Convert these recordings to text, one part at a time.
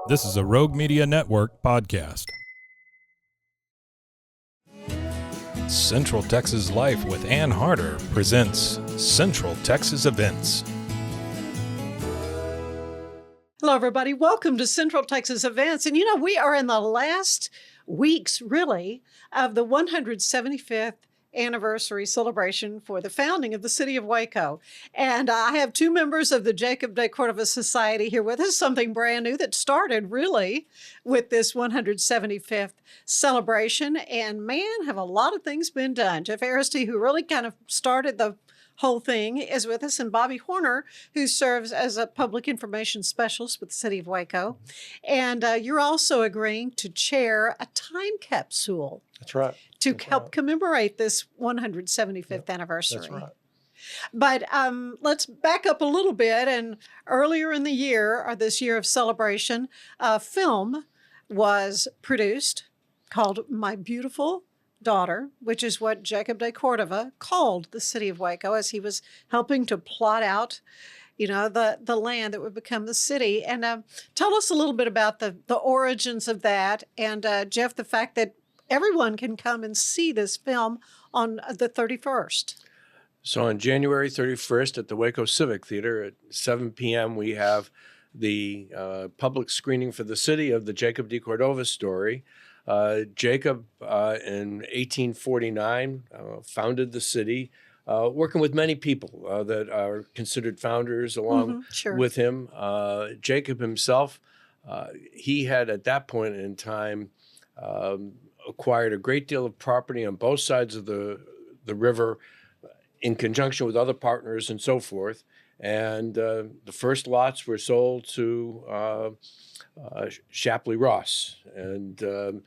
This is a Rogue Media Network podcast. Central Texas Life with Ann Harder presents Central Texas Events. Hello, everybody. Welcome to Central Texas Events. And we are in the last weeks, really, of the 175th anniversary celebration for the founding of the city of Waco. And I have two members of the Jacob de Cordova Society here with us, something brand new that started really with this 175th celebration. And man, have a lot of things been done. Jeff Aristide, who really kind of started the whole thing, is with us, and Bobby Horner, who serves as a public information specialist with the city of Waco. And you're also agreeing to chair a time capsule. That's right. To help commemorate this 175th anniversary. That's right. But let's back up a little bit. And earlier in the year, or this year of celebration, a film was produced called My Beautiful Daughter, which is what Jacob de Cordova called the city of Waco as he was helping to plot out, the land that would become the city. And tell us a little bit about the origins of that. And Jeff, the fact that everyone can come and see this film on the 31st. So on January 31st at the Waco Civic Theater at 7 p.m., we have the public screening for the city of the Jacob de Cordova story. Jacob, in 1849, founded the city, working with many people that are considered founders along with him. Jacob himself, he had at that point in time acquired a great deal of property on both sides of the river in conjunction with other partners and so forth. And the first lots were sold to Shapley Ross. And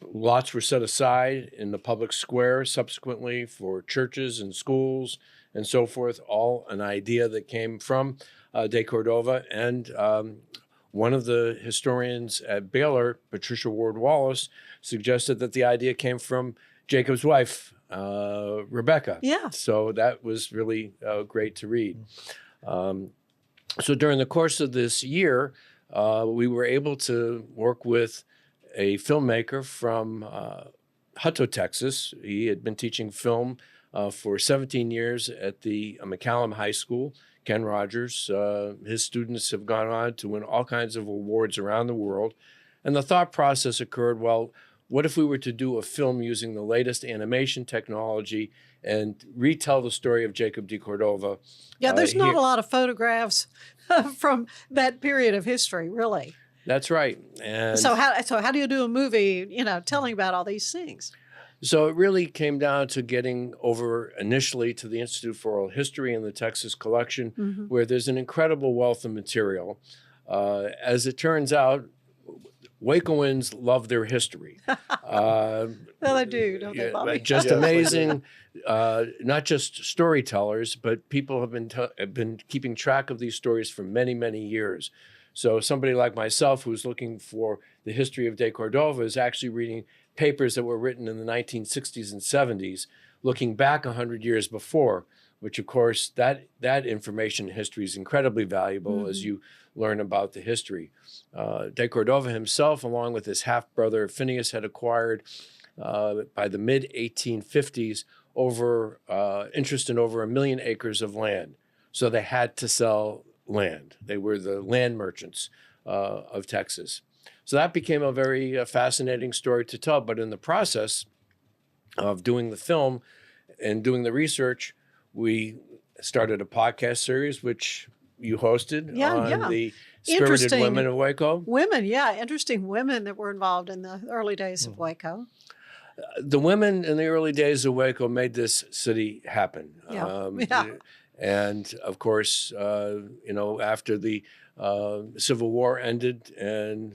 lots were set aside in the public square subsequently for churches and schools and so forth, all an idea that came from de Cordova. And one of the historians at Baylor, Patricia Ward Wallace, suggested that the idea came from Jacob's wife, Rebecca. Yeah. So that was really great to read. So during the course of this year, we were able to work with a filmmaker from Hutto, Texas. He had been teaching film for 17 years at the McCallum High School. Ken Rogers, his students have gone on to win all kinds of awards around the world. And the thought process occurred, well, what if we were to do a film using the latest animation technology and retell the story of Jacob de Cordova? Yeah, there's not a lot of photographs from that period of history, really. That's right. And so how do you do a movie, telling about all these things? So it really came down to getting over initially to the Institute for Oral History and the Texas Collection, where there's an incredible wealth of material. As it turns out, Wacoans love their history. Well, they do, don't they, Bobby? Just amazing, not just storytellers, but people have been keeping track of these stories for many, many years. So somebody like myself who's looking for the history of de Cordova is actually reading papers that were written in the 1960s and 70s, looking back 100 years before, which of course that information history is incredibly valuable as you learn about the history. De Cordova himself, along with his half-brother Phineas, had acquired by the mid-1850s interest in over 1 million acres of land. So they had to sell land. They were the land merchants of Texas. So that became a very fascinating story to tell. But in the process of doing the film and doing the research, we started a podcast series, which you hosted on the Spirited Women of Waco. Interesting women that were involved in the early days of Waco. The women in the early days of Waco made this city happen. And of course, after the Civil War ended and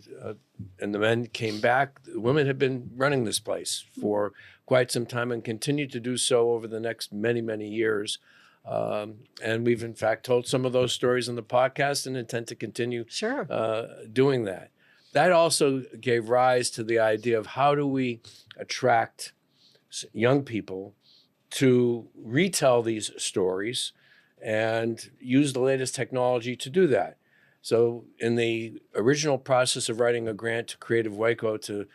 the men came back, the women had been running this place for quite some time and continued to do so over the next many, many years. And we've, in fact, told some of those stories in the podcast and intend to continue doing that. That also gave rise to the idea of how do we attract young people to retell these stories and use the latest technology to do that. So in the original process of writing a grant to Creative Waco to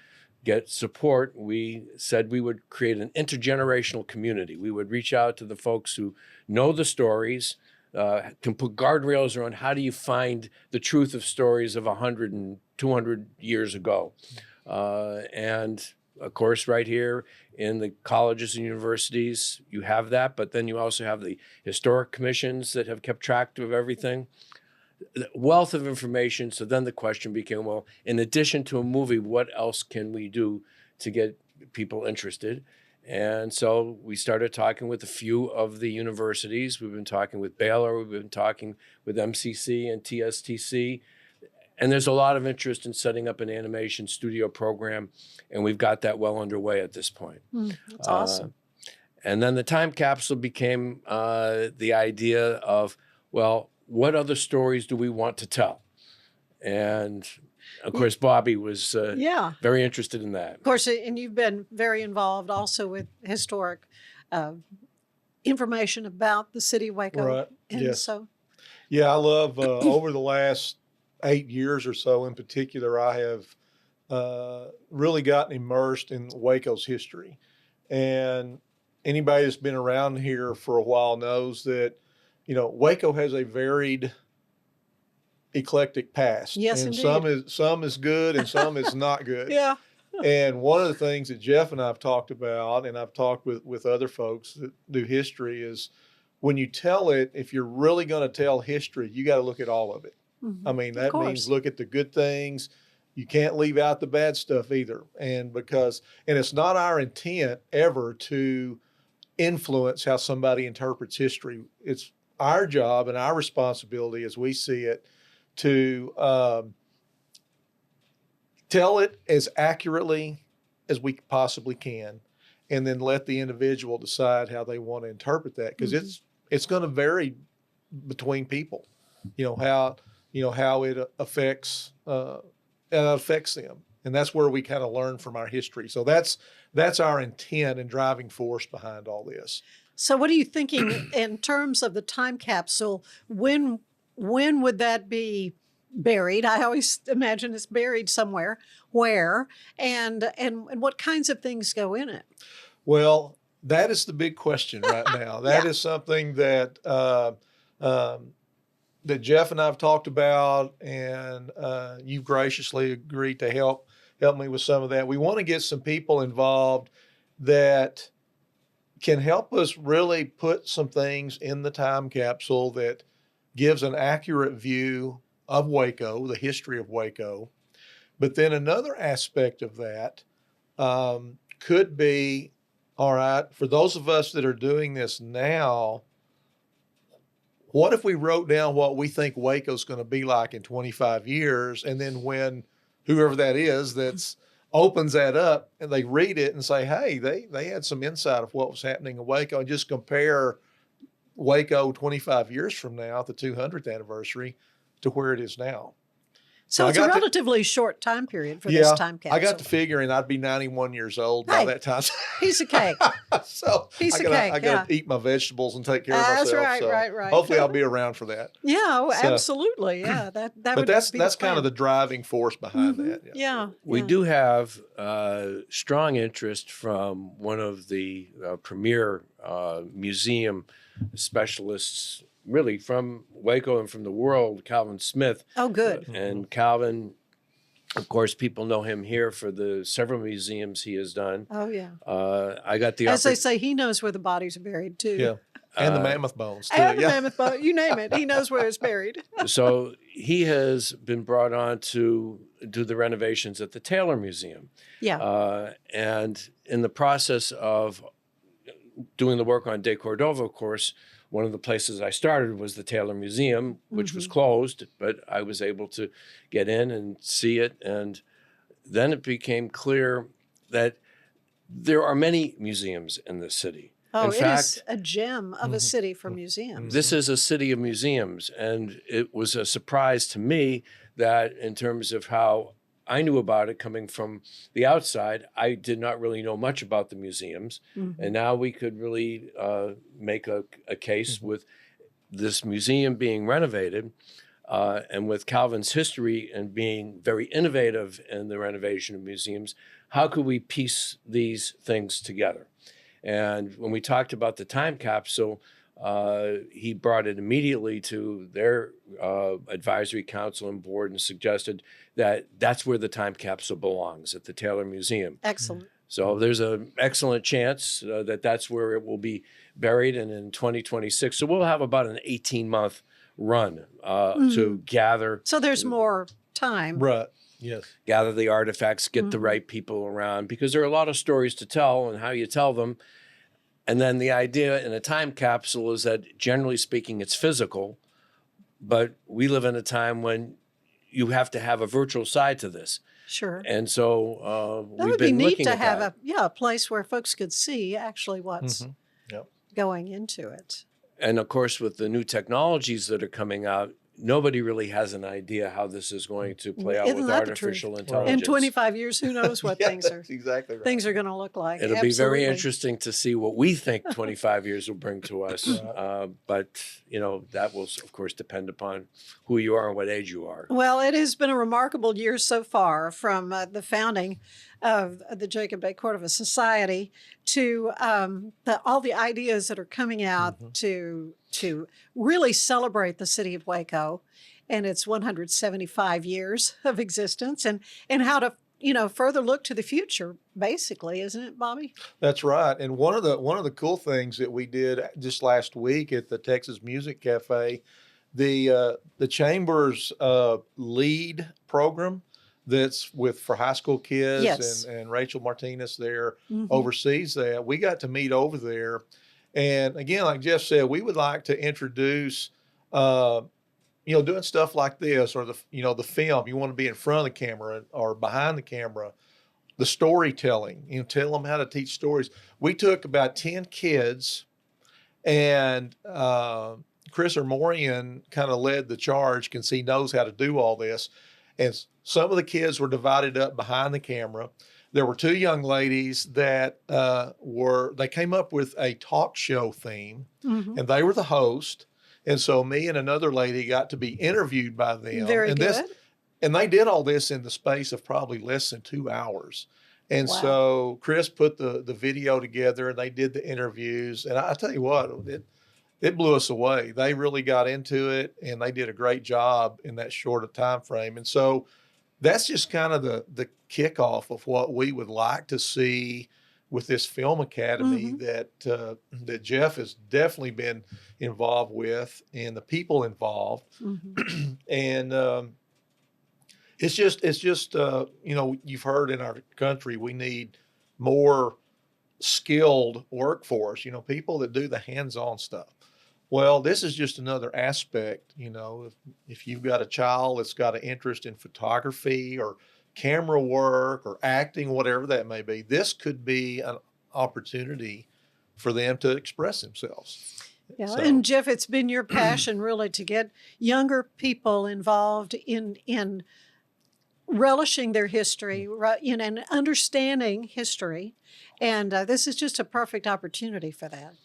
get support, we said we would create an intergenerational community. We would reach out to the folks who know the stories, can put guardrails around how do you find the truth of stories of 100 and 200 years ago. And of course, right here in the colleges and universities, you have that, but then you also have the historic commissions that have kept track of everything. The wealth of information. So then the question became, well, in addition to a movie, what else can we do to get people interested? And so we started talking with a few of the universities. We've been talking with Baylor, we've been talking with MCC and TSTC. And there's a lot of interest in setting up an animation studio program, and we've got that well underway at this point. That's awesome. And then the time capsule became the idea of, well, what other stories do we want to tell? And of course, Bobby was very interested in that. Of course, and you've been very involved also with historic information about the city of Waco. Right. And Yes. so, Yeah, I love over the last 8 years or so in particular, I have really gotten immersed in Waco's history. And anybody that's been around here for a while knows that, you know, Waco has a varied, eclectic past. Yes, and indeed. some is good and some is not good. yeah. And one of the things that Jeff and I have talked about, and I've talked with other folks that do history, is when you tell it, if you're really going to tell history, you got to look at all of it. Mhm. I mean, that course. means look at the good things. You can't leave out the bad stuff either. And it's not our intent ever to influence how somebody interprets history. It's our job and our responsibility, as we see it, to tell it as accurately as we possibly can, and then let the individual decide how they want to interpret that, because it's going to vary between people. You know how it affects them, and that's where we kind of learn from our history. So that's our intent and driving force behind all this. So, what are you thinking in terms of the time capsule? When would that be buried? I always imagine it's buried somewhere. Where and what kinds of things go in it? Well, that is the big question right now. That is something that that Jeff and I have talked about, and you've graciously agreed to help me with some of that. We want to get some people involved that can help us really put some things in the time capsule that gives an accurate view of Waco, the history of Waco. But then another aspect of that could be, all right, for those of us that are doing this now, what if we wrote down what we think Waco's going to be like in 25 years, and then when whoever that is that's opens that up and they read it and say, hey, they had some insight of what was happening in Waco, and just compare Waco 25 years from now at the 200th anniversary to where it is now. So it's a relatively short time period for this time capsule. I got to figuring I'd be 91 years old by that time. Piece of cake. So I got to eat my vegetables and take care of myself. That's right, so right. Hopefully I'll be around for that. Yeah, absolutely. Yeah, that but would that's be the kind of the driving force behind that. Yeah. We do have strong interest from one of the premier museum specialists, really from Waco and from the world, Calvin Smith. Oh, good. And Calvin, of course, people know him here for the several museums he has done. Oh, yeah. I got the As they say, he knows where the bodies are buried, too. Yeah. And the mammoth bones, too. And the mammoth bone, you name it. He knows where it's buried. So he has been brought on to do the renovations at the Taylor Museum. Yeah. And in the process of doing the work on De Cordova, of course, one of the places I started was the Taylor Museum, which was closed, but I was able to get in and see it. And then it became clear that there are many museums in this city. Oh, in it fact, is a gem of a city for museums. this is a city of museums. And it was a surprise to me that in terms of how I knew about it coming from the outside, I did not really know much about the museums. And now we could really make a case with this museum being renovated. And with Calvin's history and being very innovative in the renovation of museums, how could we piece these things together? And when we talked about the time capsule, he brought it immediately to their advisory council and board and suggested that that's where the time capsule belongs, at the Taylor Museum. Excellent. So there's an excellent chance that that's where it will be buried, and in 2026. So we'll have about an 18-month run to gather. So there's more time. Right. Yes. Gather the artifacts, get the right people around, because there are a lot of stories to tell and how you tell them. And then the idea in a time capsule is that, generally speaking, it's physical, but we live in a time when you have to have a virtual side to this. Sure. And so That we've would be been neat looking to at have that. a place where folks could see actually what's Yep. going into it. And of course, with the new technologies that are coming out, nobody really has an idea how this is going to play out Isn't with that the artificial truth? intelligence. In 25 years, who knows what Yeah, things are that's exactly right. things are going to look like. It'll be very Absolutely. interesting to see what we think 25 years will bring to us. But, you know, that will, of course, depend upon who you are and what age you are. Well, it has been a remarkable year so far, from the founding of the Jacob de Cordova Society to all the ideas that are coming out to really celebrate the city of Waco and its 175 years of existence, and how to further look to the future, basically, isn't it, Bobby? That's right. And one of the cool things that we did just last week at the Texas Music Cafe, the chamber's lead program that's for high school kids, Yes. and Rachel Martinez there oversees that. We got to meet over there, and again, like Jeff said, we would like to introduce doing stuff like this, or the film. You want to be in front of the camera or behind the camera. The storytelling, tell them how to teach stories. We took about 10 kids, and Chris Ormorian kind of led the charge because he knows how to do all this. And some of the kids were divided up behind the camera. There were two young ladies that they came up with a talk show theme, and they were the host. And so me and another lady got to be interviewed by them. Very good. And they did all this in the space of probably less than 2 hours. And Wow. so Chris put the video together, and they did the interviews. And I tell you what, it blew us away. They really got into it, and they did a great job in that short a time frame. And so that's just kind of the kickoff of what we would like to see with this film academy that Jeff has definitely been involved with, and the people involved. And it's just you've heard in our country, we need more skilled workforce, people that do the hands-on stuff. Well, this is just another aspect. If you've got a child that's got an interest in photography or camera work or acting, whatever that may be, this could be an opportunity for them to express themselves. Yeah, So- and Jeff, it's been your passion really to get younger people involved in relishing their history, and understanding history, and this is just a perfect opportunity for that.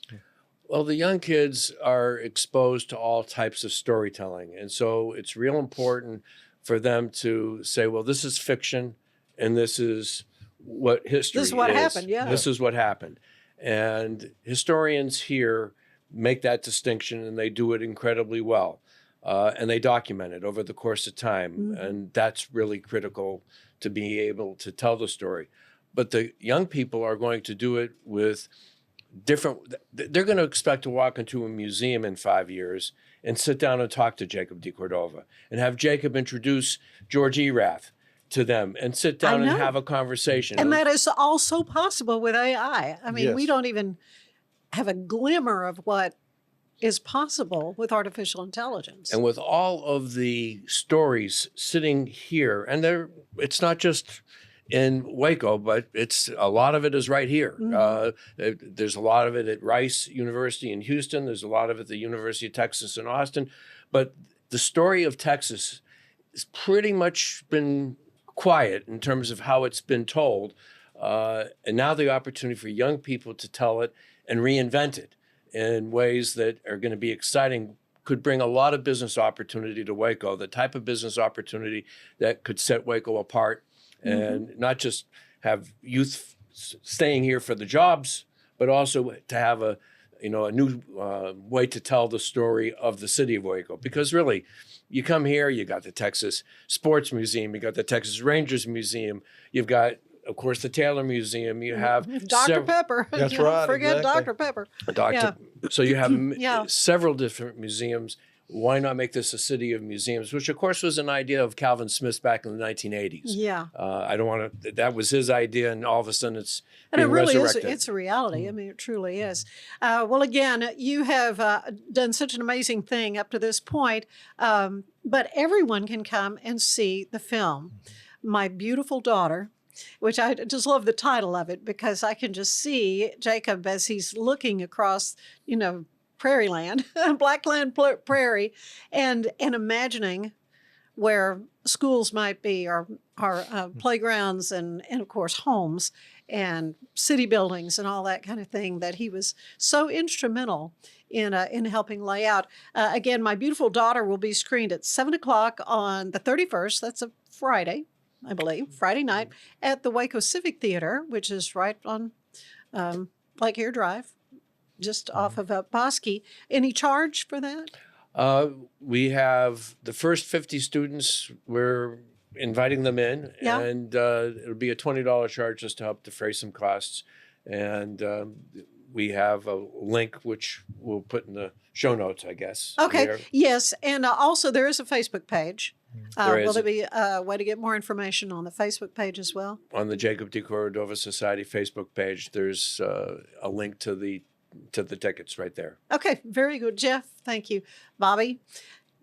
Well, the young kids are exposed to all types of storytelling. And so it's real important for them to say, well, this is fiction, and this is what history is. This is what happened, yeah. This is what happened. And historians here make that distinction, and they do it incredibly well. And they document it over the course of time. And that's really critical to be able to tell the story. But the young people are going to do it with they're going to expect to walk into a museum in 5 years and sit down and talk to Jacob de Cordova, and have Jacob introduce George Erath to them, and sit down and have a conversation. And that is also possible with AI. I mean, Yes. we don't even have a glimmer of what is possible with artificial intelligence. And with all of the stories sitting here, and it's not just in Waco, but a lot of it is right here. There's a lot of it at Rice University in Houston. There's a lot of it at the University of Texas in Austin. But the story of Texas has pretty much been quiet in terms of how it's been told. And now the opportunity for young people to tell it and reinvent it in ways that are going to be exciting could bring a lot of business opportunity to Waco, the type of business opportunity that could set Waco apart and not just have youth staying here for the jobs, but also to have a new way to tell the story of the city of Waco. Because really, you come here, you got the Texas Sports Museum, you got the Texas Rangers Museum, you've got, of course, the Taylor Museum, you have Dr. Pepper. That's Don't right, forget exactly. Dr. Pepper. So you have Yeah. several different museums. Why not make this a city of museums, which of course was an idea of Calvin Smith's back in the 1980s. Yeah. I don't want to, that was his idea, and all of a sudden it's And it being really is, resurrected. it's a reality. I mean, it truly is. Well, again, you have done such an amazing thing up to this point, but everyone can come and see the film, My Beautiful Daughter, which I just love the title of it because I can just see Jacob as he's looking across, prairie land, Blackland Prairie, and imagining where schools might be, or playgrounds, and of course homes and city buildings and all that kind of thing that he was so instrumental in helping lay out. Again, My Beautiful Daughter will be screened at 7:00 on the 31st. That's a Friday, I believe, Friday night at the Waco Civic Theater, which is right on Lake Erie Drive, just off of Bosque. Any charge for that? We have the first 50 students, we're inviting them in, Yeah. and it'll be a $20 charge just to help defray some costs. And we have a link which we'll put in the show notes, I guess. Okay. There. Yes, and also there is a Facebook page. There Will is. there be a way to get more information on the Facebook page as well? On the Jacob de Cordova Society Facebook page, there's a link to the tickets right there. Okay, very good, Jeff. Thank you, Bobby.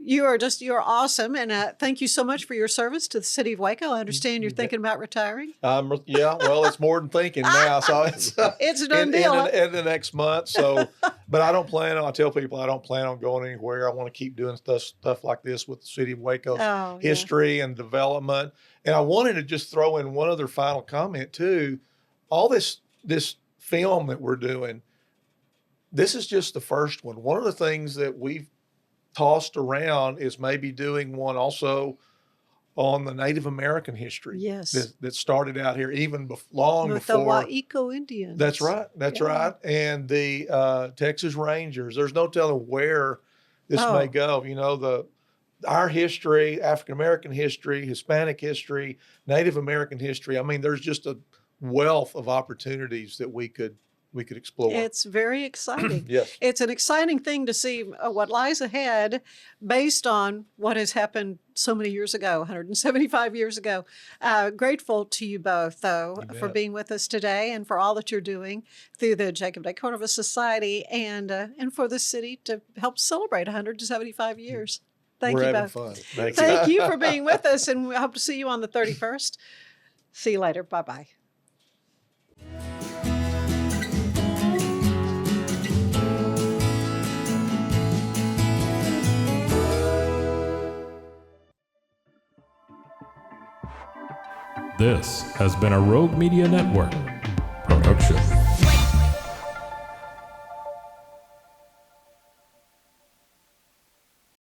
You're awesome, and thank you so much for your service to the city of Waco. I understand you're thinking about retiring. Yeah, well, it's more than thinking now. So it's It's a done deal. in the next month. So, but I tell people I don't plan on going anywhere. I want to keep doing stuff like this with the city of Waco Oh, yeah. history and development. And I wanted to just throw in one other final comment too. All this film that we're doing, this is just the first one. One of the things that we've tossed around is maybe doing one also on the Native American history. Yes. That started out here even long With before. the Waco Indians. That's right. That's Yeah. right. And the Texas Rangers. There's no telling where this may go. Our history, African American history, Hispanic history, Native American history. I mean, there's just a wealth of opportunities that we could explore. It's very exciting. Yes. It's an exciting thing to see what lies ahead based on what has happened so many years ago, 175 years ago. Grateful to you both, though, You for bet. being with us today and for all that you're doing through the Jacob de Cordova Society and for the city to help celebrate 175 years. Thank We're you having both. fun. Thank you for being with us, and we hope to see you on the 31st. See you later. Bye-bye. This has been a Rogue Media Network production.